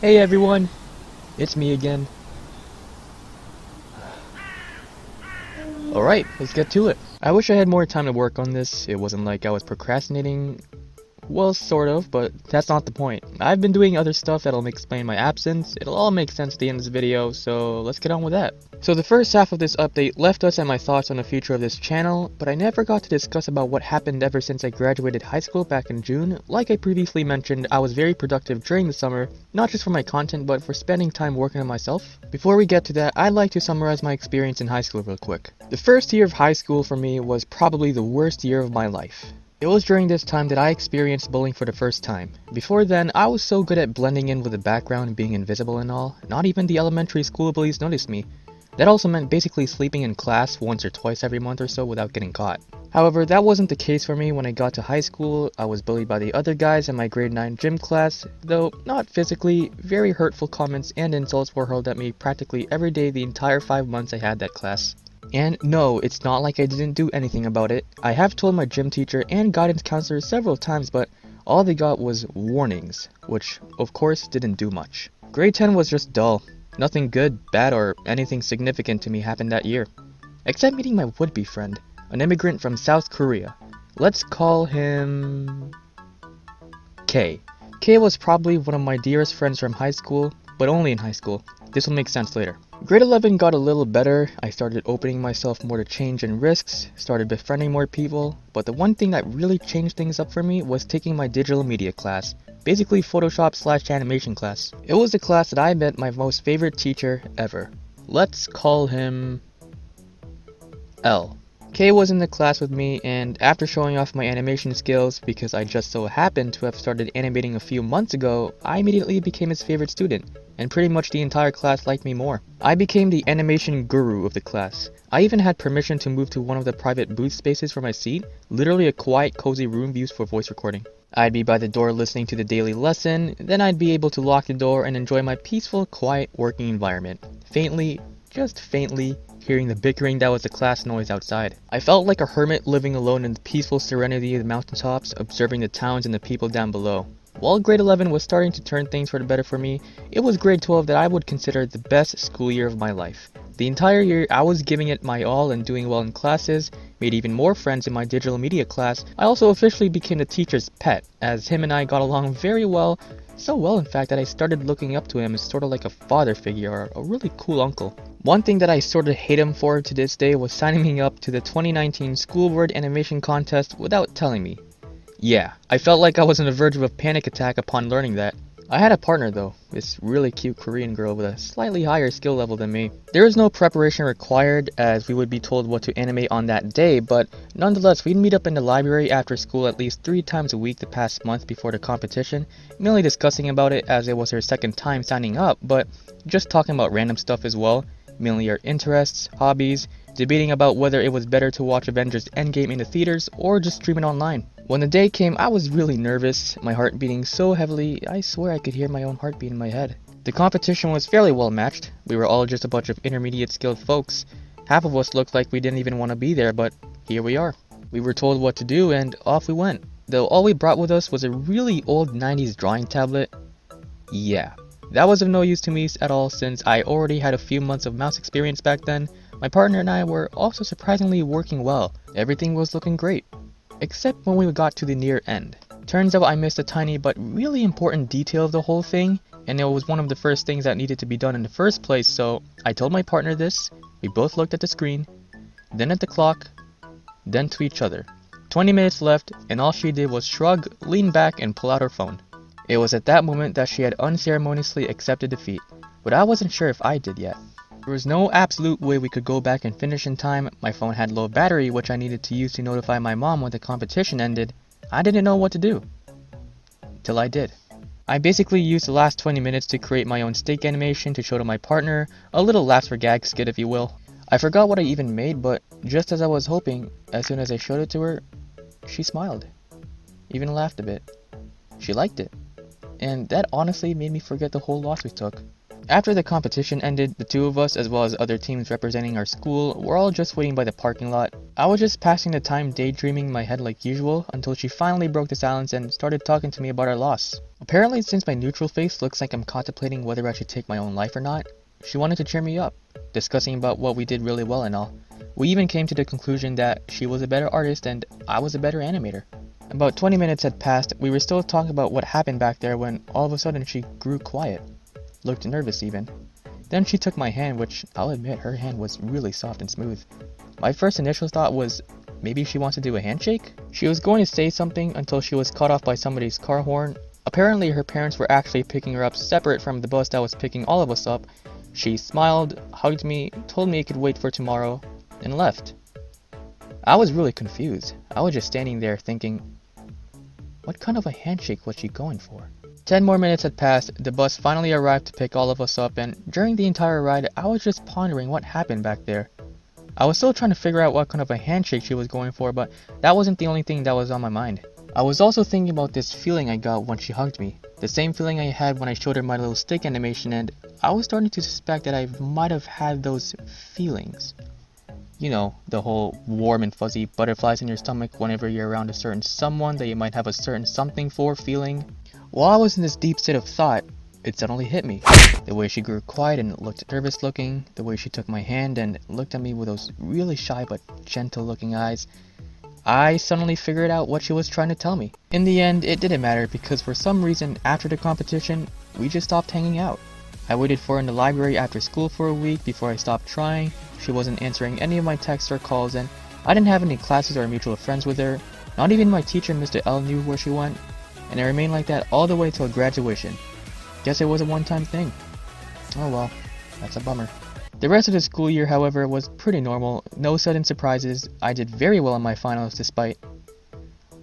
Hey everyone, it's me again. Alright, let's get to it. I wish I had more time to work on this. It wasn't like I was procrastinating. Well, sort of, but that's not the point. I've been doing other stuff that'll explain my absence. It'll all make sense at the end of this video, so let's get on with that. So the first half of this update left us at my thoughts on the future of this channel, but I never got to discuss about what happened ever since I graduated high school back in June. Like I previously mentioned, I was very productive during the summer, not just for my content, but for spending time working on myself. Before we get to that, I'd like to summarize my experience in high school real quick. The first year of high school for me was probably the worst year of my life. It was during this time that I experienced bullying for the first time. Before then, I was so good at blending in with the background and being invisible and all, not even the elementary school bullies noticed me. That also meant basically sleeping in class once or twice every month or so without getting caught. However, that wasn't the case for me when I got to high school. I was bullied by the other guys in my grade 9 gym class, though not physically. Very hurtful comments and insults were hurled at me practically every day the entire 5 months I had that class. And no, it's not like I didn't do anything about it. I have told my gym teacher and guidance counselor several times, but all they got was warnings, which of course didn't do much. Grade 10 was just dull. Nothing good, bad, or anything significant to me happened that year. Except meeting my would-be friend, an immigrant from South Korea. Let's call him K. K was probably one of my dearest friends from high school, but only in high school. This will make sense later. Grade 11 got a little better. I started opening myself more to change and risks, started befriending more people, but the one thing that really changed things up for me was taking my digital media class, basically Photoshop/animation class. It was the class that I met my most favorite teacher ever. Let's call him L. K was in the class with me, and after showing off my animation skills, because I just so happened to have started animating a few months ago, I immediately became his favorite student, and pretty much the entire class liked me more. I became the animation guru of the class. I even had permission to move to one of the private booth spaces for my seat, literally a quiet, cozy room used for voice recording. I'd be by the door listening to the daily lesson, then I'd be able to lock the door and enjoy my peaceful, quiet working environment. Faintly, just faintly, hearing the bickering that was the class noise outside. I felt like a hermit living alone in the peaceful serenity of the mountaintops, observing the towns and the people down below. While grade 11 was starting to turn things for the better for me, it was grade 12 that I would consider the best school year of my life. The entire year I was giving it my all and doing well in classes, made even more friends in my digital media class. I also officially became the teacher's pet, as him and I got along very well. So well in fact that I started looking up to him as sort of like a father figure or a really cool uncle. One thing that I sort of hate him for to this day was signing me up to the 2019 School Board Animation Contest without telling me. Yeah, I felt like I was on the verge of a panic attack upon learning that. I had a partner though, this really cute Korean girl with a slightly higher skill level than me. There was no preparation required as we would be told what to animate on that day, but nonetheless we'd meet up in the library after school at least 3 times a week the past month before the competition, mainly discussing about it as it was her second time signing up, but just talking about random stuff as well, mainly our interests, hobbies, debating about whether it was better to watch Avengers Endgame in the theaters or just stream it online. When the day came, I was really nervous, my heart beating so heavily, I swear I could hear my own heartbeat in my head. The competition was fairly well matched. We were all just a bunch of intermediate skilled folks. Half of us looked like we didn't even want to be there, but here we are. We were told what to do and off we went. Though all we brought with us was a really old 90s drawing tablet. Yeah, that was of no use to me at all since I already had a few months of mouse experience back then. My partner and I were also surprisingly working well. Everything was looking great. Except when we got to the near end. Turns out I missed a tiny but really important detail of the whole thing, and it was one of the first things that needed to be done in the first place, so I told my partner this, we both looked at the screen, then at the clock, then to each other. 20 minutes left, and all she did was shrug, lean back, and pull out her phone. It was at that moment that she had unceremoniously accepted defeat, but I wasn't sure if I did yet. There was no absolute way we could go back and finish in time. My phone had low battery, which I needed to use to notify my mom when the competition ended. I didn't know what to do. Till I did. I basically used the last 20 minutes to create my own steak animation to show to my partner, a little laughs for gag skit if you will. I forgot what I even made, but just as I was hoping, as soon as I showed it to her, she smiled. Even laughed a bit. She liked it. And that honestly made me forget the whole loss we took. After the competition ended, the two of us, as well as other teams representing our school, were all just waiting by the parking lot. I was just passing the time daydreaming in my head like usual, until she finally broke the silence and started talking to me about our loss. Apparently, since my neutral face looks like I'm contemplating whether I should take my own life or not, she wanted to cheer me up, discussing about what we did really well and all. We even came to the conclusion that she was a better artist and I was a better animator. About 20 minutes had passed, we were still talking about what happened back there when all of a sudden she grew quiet. Looked nervous even. Then she took my hand, which I'll admit her hand was really soft and smooth. My first initial thought was, maybe she wants to do a handshake? She was going to say something until she was cut off by somebody's car horn. Apparently her parents were actually picking her up separate from the bus that was picking all of us up. She smiled, hugged me, told me it could wait for tomorrow, and left. I was really confused. I was just standing there thinking, what kind of a handshake was she going for? 10 more minutes had passed, the bus finally arrived to pick all of us up, and during the entire ride, I was just pondering what happened back there. I was still trying to figure out what kind of a handshake she was going for, but that wasn't the only thing that was on my mind. I was also thinking about this feeling I got when she hugged me. The same feeling I had when I showed her my little stick animation, and I was starting to suspect that I might have had those feelings. You know, the whole warm and fuzzy butterflies in your stomach whenever you're around a certain someone that you might have a certain something for feeling. While I was in this deep state of thought, it suddenly hit me. The way she grew quiet and looked nervous looking, the way she took my hand and looked at me with those really shy but gentle looking eyes, I suddenly figured out what she was trying to tell me. In the end, it didn't matter because for some reason after the competition, we just stopped hanging out. I waited for her in the library after school for a week before I stopped trying. She wasn't answering any of my texts or calls, and I didn't have any classes or mutual friends with her. Not even my teacher, Mr. L, knew where she went. And it remained like that all the way till graduation. Guess it was a one-time thing. Oh well, that's a bummer. The rest of the school year, however, was pretty normal. No sudden surprises. I did very well in my finals despite...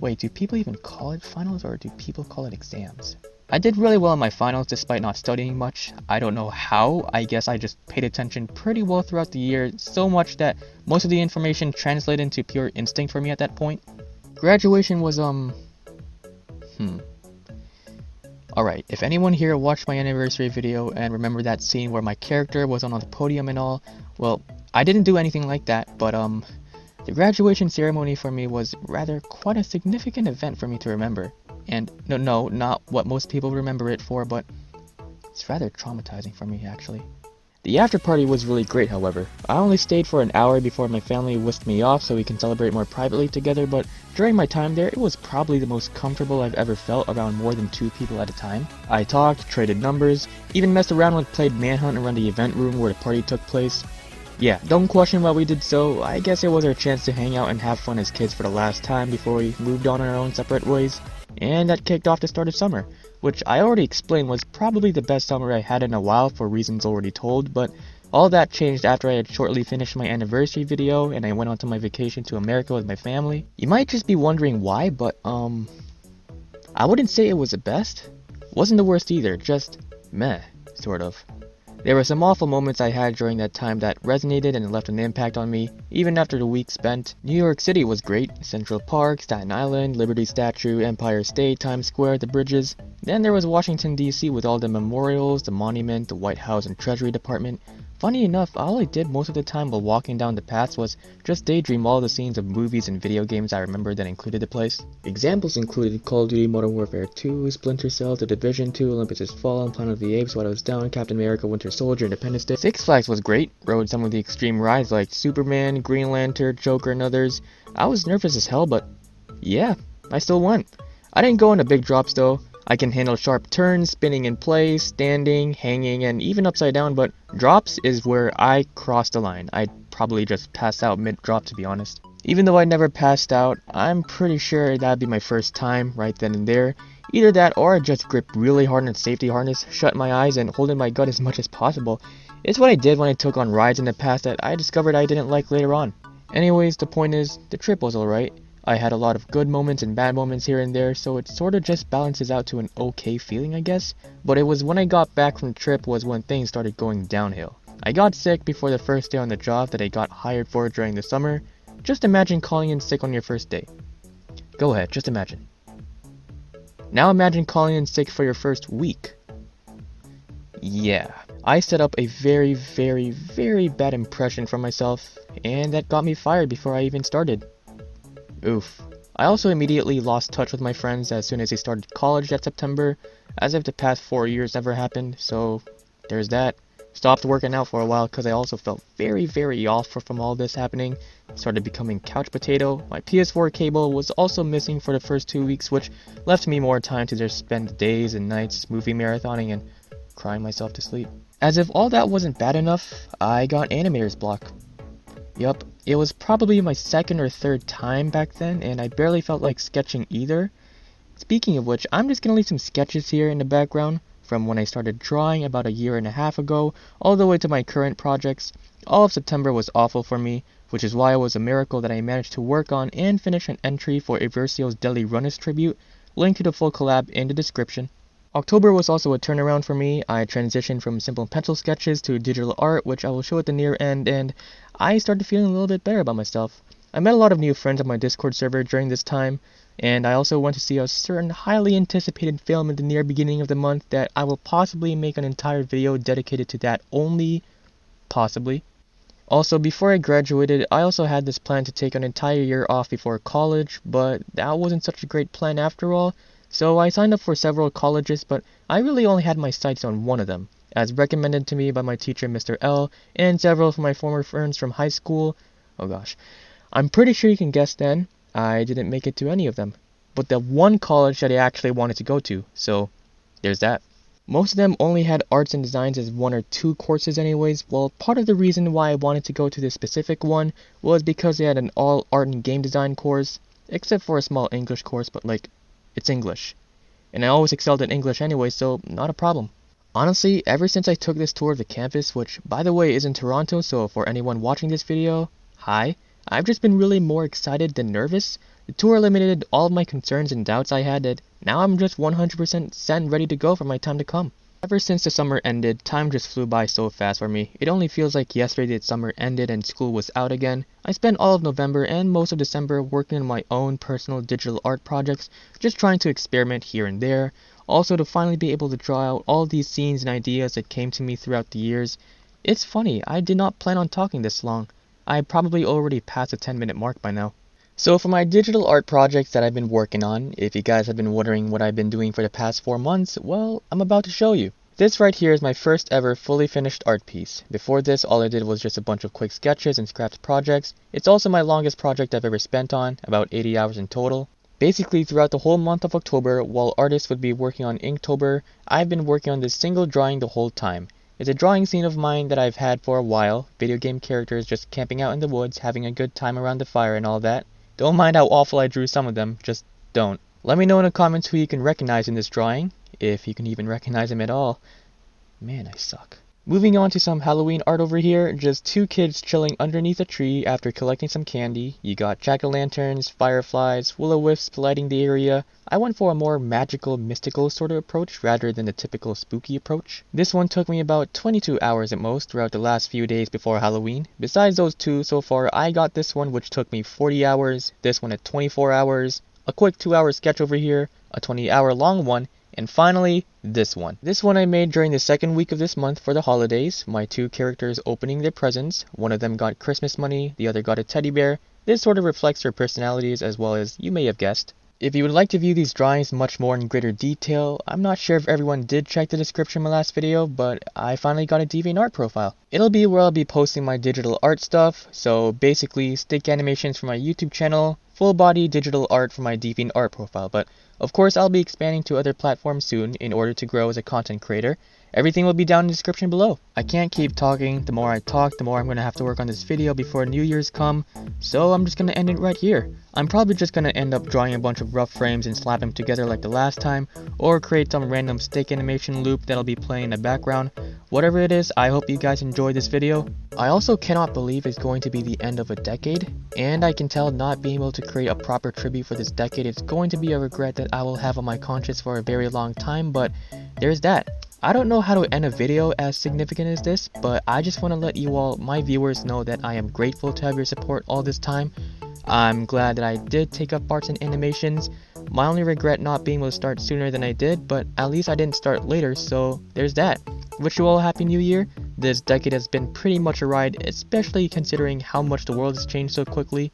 Wait, do people even call it finals or do people call it exams? I did really well in my finals despite not studying much. I don't know how. I guess I just paid attention pretty well throughout the year, so much that most of the information translated into pure instinct for me at that point. Graduation was, Alright, if anyone here watched my anniversary video and remember that scene where my character was on the podium and all, well, I didn't do anything like that, but the graduation ceremony for me was rather quite a significant event for me to remember. And no, not what most people remember it for, but it's rather traumatizing for me actually. The after party was really great, however. I only stayed for an hour before my family whisked me off so we can celebrate more privately together, but during my time there, it was probably the most comfortable I've ever felt around more than 2 people at a time. I talked, traded numbers, even messed around with played manhunt around the event room where the party took place. Yeah, don't question why we did so. I guess it was our chance to hang out and have fun as kids for the last time before we moved on in our own separate ways. And that kicked off the start of summer, which I already explained was probably the best summer I had in a while for reasons already told, but all that changed after I had shortly finished my anniversary video and I went on to my vacation to America with my family. You might just be wondering why, but I wouldn't say it was the best. Wasn't the worst either, just meh, sort of. There were some awful moments I had during that time that resonated and left an impact on me, even after the week spent. New York City was great. Central Park, Staten Island, Liberty Statue, Empire State, Times Square, the bridges. Then there was Washington, D.C. with all the memorials, the monument, the White House and Treasury Department. Funny enough, all I did most of the time while walking down the paths was just daydream all the scenes of movies and video games I remember that included the place. Examples included Call of Duty Modern Warfare 2, Splinter Cell, The Division 2, Olympus Has Fallen, Planet of the Apes, While I Was Down, Captain America, Winter Soldier, Independence Day. Six Flags was great, rode some of the extreme rides like Superman, Green Lantern, Joker and others. I was nervous as hell, but yeah, I still went. I didn't go into big drops though. I can handle sharp turns, spinning in place, standing, hanging, and even upside down, but drops is where I cross the line. I'd probably just pass out mid-drop to be honest. Even though I never passed out, I'm pretty sure that'd be my first time right then and there. Either that or I just grip really hard on the safety harness, shut my eyes, and hold in my gut as much as possible. It's what I did when I took on rides in the past that I discovered I didn't like later on. Anyways, the point is, the trip was alright. I had a lot of good moments and bad moments here and there, so it sort of just balances out to an okay feeling, I guess. But it was when I got back from the trip was when things started going downhill. I got sick before the first day on the job that I got hired for during the summer. Just imagine calling in sick on your first day. Go ahead, just imagine. Now imagine calling in sick for your first week. Yeah, I set up a very, very, very bad impression for myself, and that got me fired before I even started. Oof. I also immediately lost touch with my friends as soon as they started college that September, as if the past 4 years never happened, so there's that. Stopped working out for a while because I also felt very, very off from all this happening. Started becoming couch potato. My PS4 cable was also missing for the first 2 weeks, which left me more time to just spend days and nights movie marathoning and crying myself to sleep. As if all that wasn't bad enough, I got animator's block. Yup, it was probably my second or third time back then, and I barely felt like sketching either. Speaking of which, I'm just gonna leave some sketches here in the background, from when I started drawing about a year and a half ago, all the way to my current projects. All of September was awful for me, which is why it was a miracle that I managed to work on and finish an entry for Aversios Deadly Runners tribute, link to the full collab in the description. October was also a turnaround for me. I transitioned from simple pencil sketches to digital art, which I will show at the near end, and I started feeling a little bit better about myself. I met a lot of new friends on my Discord server during this time, and I also went to see a certain highly anticipated film in the near beginning of the month that I will possibly make an entire video dedicated to that only, possibly. Also, before I graduated, I also had this plan to take an entire year off before college, but that wasn't such a great plan after all. So I signed up for several colleges, but I really only had my sights on one of them, as recommended to me by my teacher Mr. L, and several of my former friends from high school. Oh gosh. I'm pretty sure you can guess then, I didn't make it to any of them. But the one college that I actually wanted to go to, so there's that. Most of them only had arts and designs as 1 or 2 courses anyways. Well, part of the reason why I wanted to go to this specific one was because they had an all art and game design course, except for a small English course, but like, it's English. And I always excelled in English anyway, so not a problem. Honestly, ever since I took this tour of the campus, which by the way is in Toronto, so for anyone watching this video, hi, I've just been really more excited than nervous. The tour eliminated all of my concerns and doubts I had, and now I'm just 100% set and ready to go for my time to come. Ever since the summer ended, time just flew by so fast for me. It only feels like yesterday that summer ended and school was out again. I spent all of November and most of December working on my own personal digital art projects, just trying to experiment here and there. Also to finally be able to draw out all these scenes and ideas that came to me throughout the years. It's funny, I did not plan on talking this long. I probably already passed the 10-minute mark by now. So for my digital art projects that I've been working on, if you guys have been wondering what I've been doing for the past 4 months, well, I'm about to show you. This right here is my first ever fully finished art piece. Before this, all I did was just a bunch of quick sketches and scrapped projects. It's also my longest project I've ever spent on, about 80 hours in total. Basically, throughout the whole month of October, while artists would be working on Inktober, I've been working on this single drawing the whole time. It's a drawing scene of mine that I've had for a while, video game characters just camping out in the woods, having a good time around the fire and all that. Don't mind how awful I drew some of them, just don't. Let me know in the comments who you can recognize in this drawing, if you can even recognize him at all. Man, I suck. Moving on to some Halloween art over here, just 2 kids chilling underneath a tree after collecting some candy. You got jack-o'-lanterns, fireflies, will-o'-wisps lighting the area. I went for a more magical, mystical sort of approach rather than the typical spooky approach. This one took me about 22 hours at most throughout the last few days before Halloween. Besides those 2 so far, I got this one which took me 40 hours, this one at 24 hours, a quick 2-hour sketch over here, a 20-hour long one, and finally, this one. This one I made during the second week of this month for the holidays. My 2 characters opening their presents. One of them got Christmas money, the other got a teddy bear. This sort of reflects their personalities as well as you may have guessed. If you would like to view these drawings much more in greater detail, I'm not sure if everyone did check the description of my last video, but I finally got a DeviantArt profile. It'll be where I'll be posting my digital art stuff, so basically stick animations for my YouTube channel, full body digital art for my DeviantArt profile, but of course I'll be expanding to other platforms soon in order to grow as a content creator. Everything will be down in the description below. I can't keep talking. The more I talk, the more I'm going to have to work on this video before New Year's come. So I'm just going to end it right here. I'm probably just going to end up drawing a bunch of rough frames and slap them together like the last time, or create some random stick animation loop that'll be playing in the background. Whatever it is, I hope you guys enjoyed this video. I also cannot believe it's going to be the end of a decade, and I can tell not being able to create a proper tribute for this decade is going to be a regret that I will have on my conscience for a very long time, but there's that. I don't know how to end a video as significant as this, but I just want to let you all, my viewers, know that I am grateful to have your support all this time. I'm glad that I did take up arts and animations. My only regret not being able to start sooner than I did, but at least I didn't start later, so there's that. wish you all a happy new year. This decade has been pretty much a ride, especially considering how much the world has changed so quickly.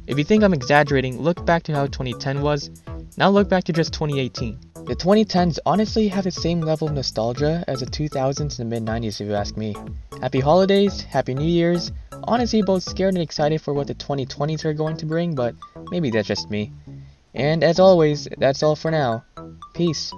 If you think I'm exaggerating, look back to how 2010 was. Now look back to just 2018. The 2010s honestly have the same level of nostalgia as the 2000s and the mid-90s if you ask me. Happy holidays, happy new years. Honestly both scared and excited for what the 2020s are going to bring, but maybe that's just me. And as always, that's all for now. Peace.